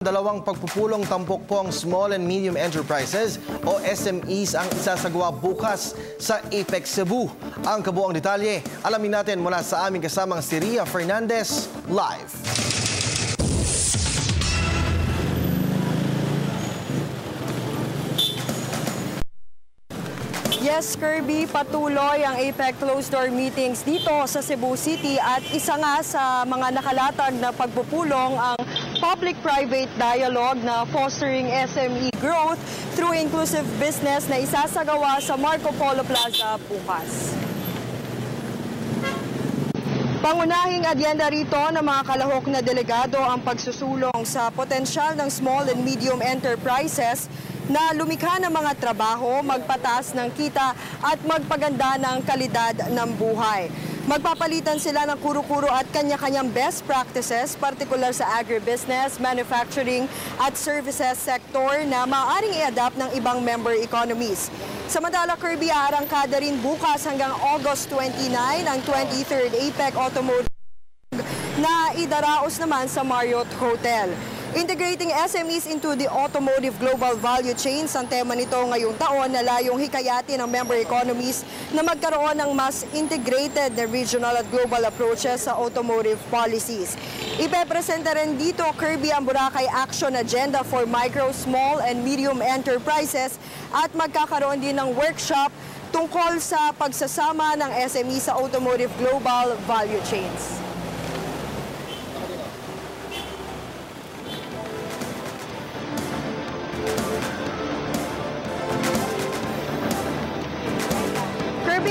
Dalawang pagpupulong tampok po ang Small and Medium Enterprises o SMEs ang isasagawa bukas sa Apex Cebu. Ang kabuang detalye, alamin natin mula sa aming kasamang si Ria Fernandez live. Yes, Kirby, patuloy ang APEC closed-door meetings dito sa Cebu City at isa nga sa mga nakalatag na pagpupulong ang public-private dialogue na fostering SME growth through inclusive business na isasagawa sa Marco Polo Plaza bukas. Pangunahing adyenda rito ng mga kalahok na delegado ang pagsusulong sa potensyal ng small and medium enterprises na lumikha ng mga trabaho, magpataas ng kita at magpaganda ng kalidad ng buhay. Magpapalitan sila ng kuro-kuro at kanya-kanyang best practices, partikular sa agribusiness, manufacturing at services sector na maaaring i-adapt ng ibang member economies. Samantala, Kirby, aarangkada rin bukas hanggang August 29 ang 23rd APEC Automotive na idaraos naman sa Marriott Hotel. Integrating SMEs into the automotive global value chains ang tema nito ngayong taon na layong hikayatin ng member economies na magkaroon ng mas integrated na regional at global approaches sa automotive policies. Ipepresenta rin dito, Kirby, ang Boracay Action Agenda for Micro, Small and Medium Enterprises at magkakaroon din ng workshop tungkol sa pagsasama ng SME sa automotive global value chains.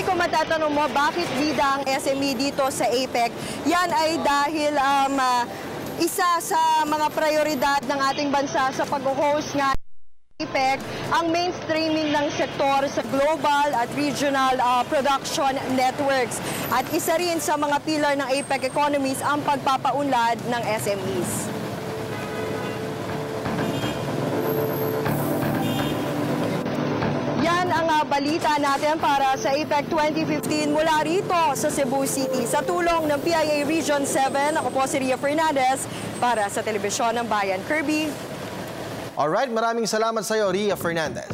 Kung matatanong mo bakit bida ang SME dito sa APEC, yan ay dahil isa sa mga prioridad ng ating bansa sa pag-host nga APEC ang mainstreaming ng sektor sa global at regional production networks. At isa rin sa mga pillar ng APEC economies ang pagpapaunlad ng SMEs. Yan ang balita natin para sa APEC 2015 mula rito sa Cebu City. Sa tulong ng PIA Region 7, ako po si Ria Fernandez para sa Telebisyon ng Bayan. Kirby. Alright, maraming salamat sa iyo, Ria Fernandez.